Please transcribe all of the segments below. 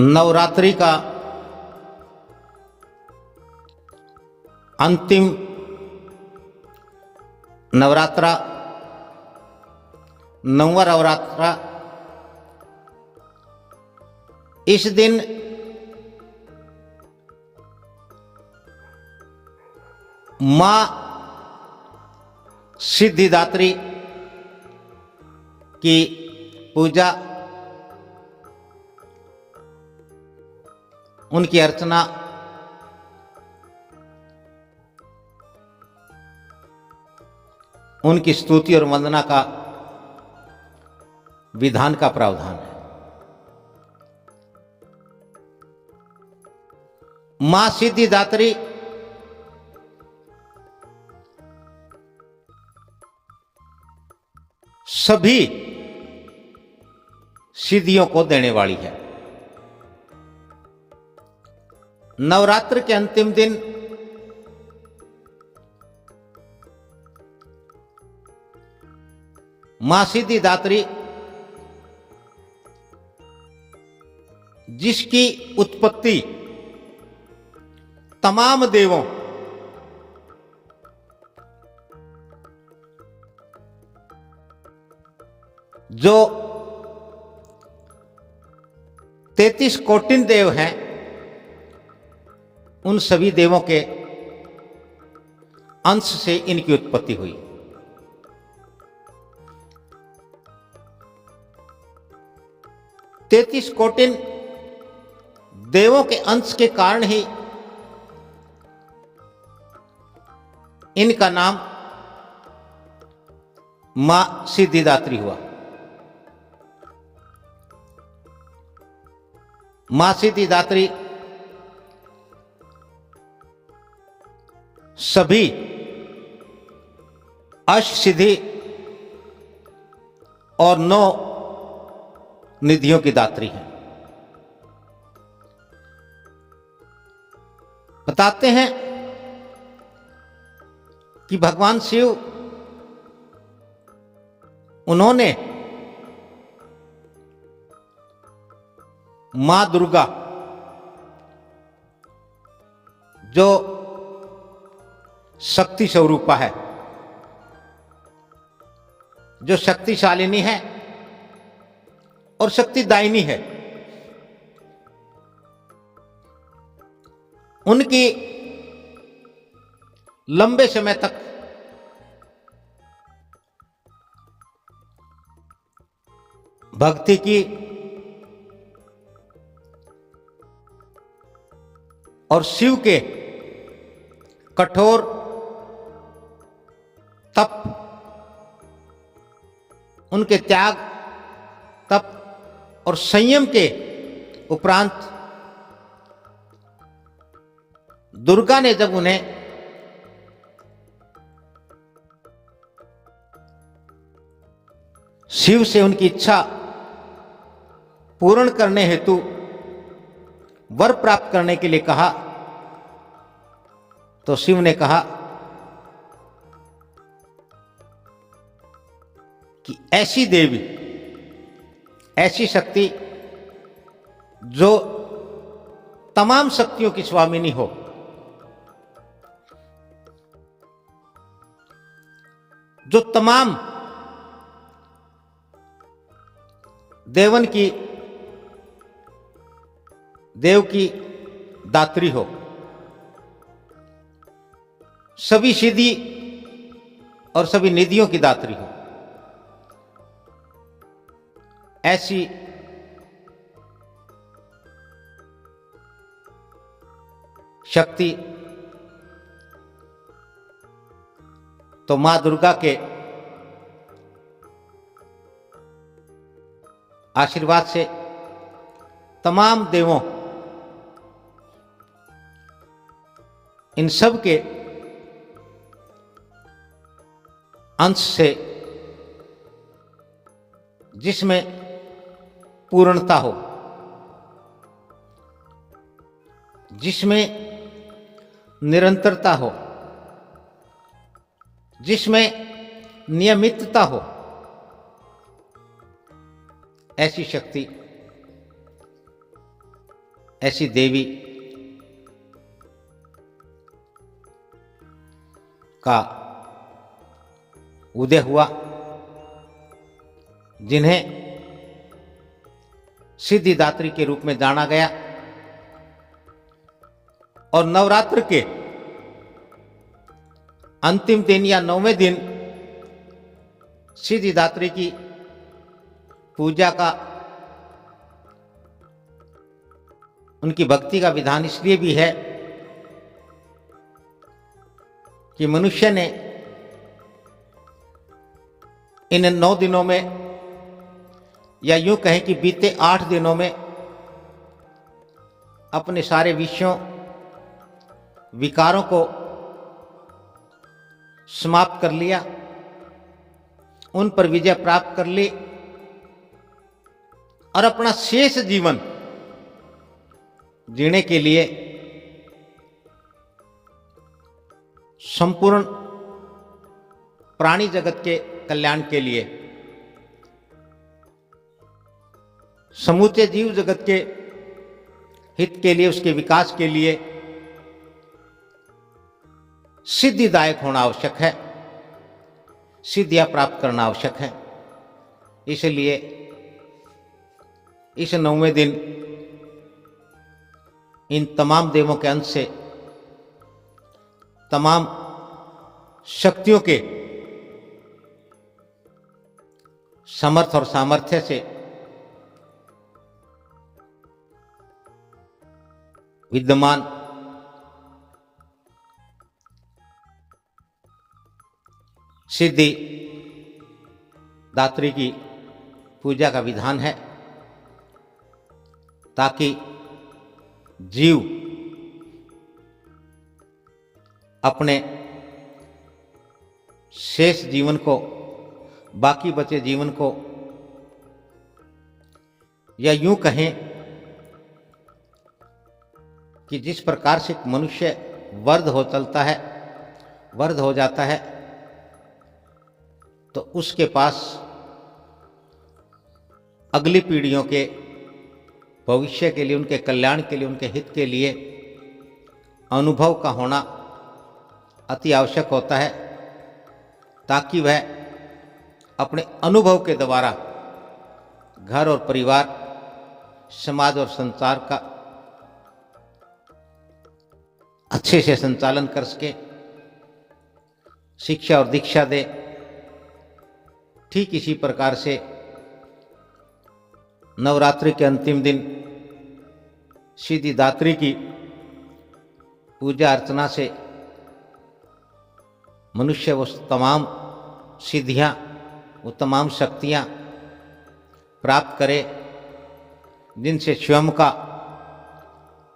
नवरात्रि का अंतिम नवरात्रा, नौवां नवरात्रा। इस दिन मां सिद्धिदात्री की पूजा, उनकी अर्चना, उनकी स्तुति और वंदना का विधान का प्रावधान है। मां सिद्धिदात्री सभी सिद्धियों को देने वाली है। नवरात्र के अंतिम दिन मां सिद्धिदात्री जिसकी उत्पत्ति तमाम देवों जो 33 कोटिन देव हैं, उन सभी देवों के अंश से इनकी उत्पत्ति हुई। तैतीस कोटिन देवों के अंश के कारण ही इनका नाम मां सिद्धिदात्री हुआ। मां सिद्धिदात्री सभी अष्टसिद्धि और 9 निधियों की दात्री हैं। बताते हैं कि भगवान शिव, उन्होंने मां दुर्गा जो शक्ति स्वरूपा है, जो शक्तिशालिनी है और शक्तिदायिनी है, उनकी लंबे समय तक भक्ति की और शिव के कठोर तप, उनके त्याग, तप और संयम के उपरांत दुर्गा ने जब उन्हें शिव से उनकी इच्छा पूर्ण करने हेतु वर प्राप्त करने के लिए कहा, तो शिव ने कहा कि ऐसी देवी, ऐसी शक्ति जो तमाम शक्तियों की स्वामिनी हो, जो तमाम देवन की, देव की दात्री हो, सभी सिद्धि और सभी निधियों की दात्री हो, ऐसी शक्ति तो मां दुर्गा के आशीर्वाद से तमाम देवों, इन सब के अंश से, जिसमें पूर्णता हो, जिसमें निरंतरता हो, जिसमें नियमितता हो, ऐसी शक्ति ऐसी देवी का उदय हुआ, जिन्हें सिद्धिदात्री के रूप में जाना गया। और नवरात्र के अंतिम दिन या 9वें दिन सिद्धिदात्री की पूजा का, उनकी भक्ति का विधान इसलिए भी है कि मनुष्य ने इन 9 दिनों में, या यूं कहें कि बीते 8 दिनों में, अपने सारे विषयों, विकारों को समाप्त कर लिया, उन पर विजय प्राप्त कर ली और अपना शेष जीवन जीने के लिए संपूर्ण प्राणी जगत के कल्याण के लिए, समूचे जीव जगत के हित के लिए, उसके विकास के लिए सिद्धिदायक होना आवश्यक है, सिद्धियां प्राप्त करना आवश्यक है। इसलिए इस 9वें दिन इन तमाम देवों के अंश से, तमाम शक्तियों के समर्थ और सामर्थ्य से विद्यमान सिद्धि दात्री की पूजा का विधान है, ताकि जीव अपने शेष जीवन को, बाकी बचे जीवन को, या यूं कहें कि जिस प्रकार से मनुष्य वर्ध हो चलता है, वर्ध हो जाता है, तो उसके पास अगली पीढ़ियों के भविष्य के लिए, उनके कल्याण के लिए, उनके हित के लिए अनुभव का होना अति आवश्यक होता है, ताकि वह अपने अनुभव के द्वारा घर और परिवार, समाज और संसार का अच्छे से संचालन कर सके, शिक्षा और दीक्षा दे। ठीक इसी प्रकार से नवरात्रि के अंतिम दिन सिद्धिदात्री की पूजा अर्चना से मनुष्य वो तमाम सिद्धियां, वो तमाम शक्तियां प्राप्त करे, जिनसे स्वयं का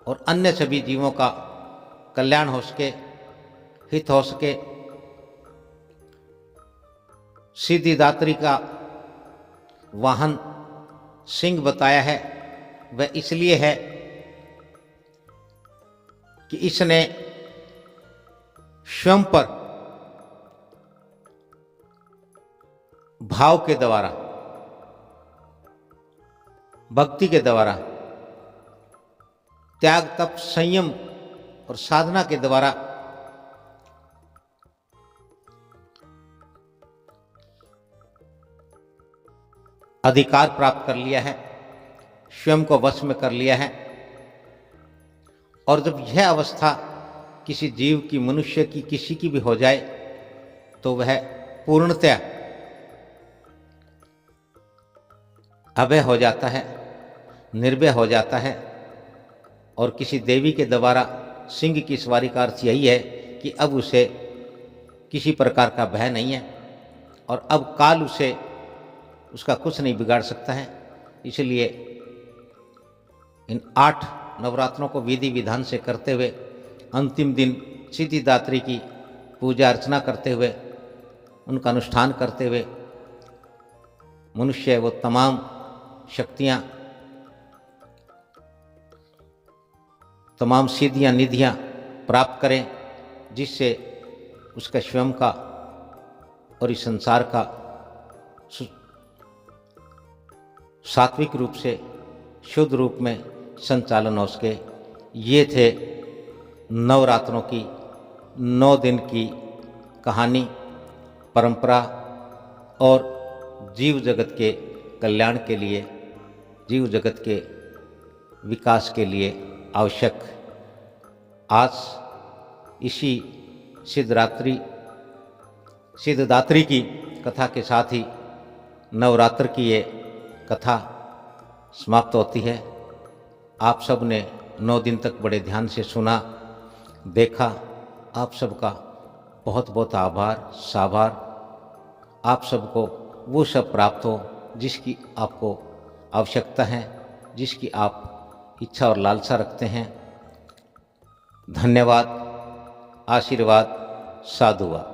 और अन्य सभी जीवों का कल्याण हो सके, हित हो सके। सिद्धिदात्री का वाहन सिंह बताया है, वह इसलिए है कि इसने स्वयं पर भाव के द्वारा, भक्ति के द्वारा, त्याग, तप, संयम और साधना के द्वारा अधिकार प्राप्त कर लिया है, स्वयं को वश में कर लिया है। और जब यह अवस्था किसी जीव की, मनुष्य की, किसी की भी हो जाए, तो वह पूर्णतया अभय हो जाता है, निर्भय हो जाता है। और किसी देवी के द्वारा सिंह की सवारी का अर्थ यही है कि अब उसे किसी प्रकार का भय नहीं है, और अब काल उसे, उसका कुछ नहीं बिगाड़ सकता है। इसलिए इन 8 नवरात्रों को विधि विधान से करते हुए, अंतिम दिन सिद्धिदात्री की पूजा अर्चना करते हुए, उनका अनुष्ठान करते हुए, मनुष्य वो तमाम शक्तियाँ, तमाम सिद्धियाँ, निधियाँ प्राप्त करें, जिससे उसका स्वयं का और इस संसार का सात्विक रूप से, शुद्ध रूप में संचालन हो सके। ये थे नवरात्रों की 9 दिन की कहानी, परंपरा और जीव जगत के कल्याण के लिए, जीव जगत के विकास के लिए आवश्यक। आज इसी सिद्धदात्री की कथा के साथ ही नवरात्र की ये कथा समाप्त होती है। आप सब ने 9 दिन तक बड़े ध्यान से सुना, देखा। आप सबका बहुत बहुत आभार, साभार। आप सबको वो सब प्राप्त हो जिसकी आपको आवश्यकता है, जिसकी आप इच्छा और लालसा रखते हैं। धन्यवाद, आशीर्वाद, साधुवाद।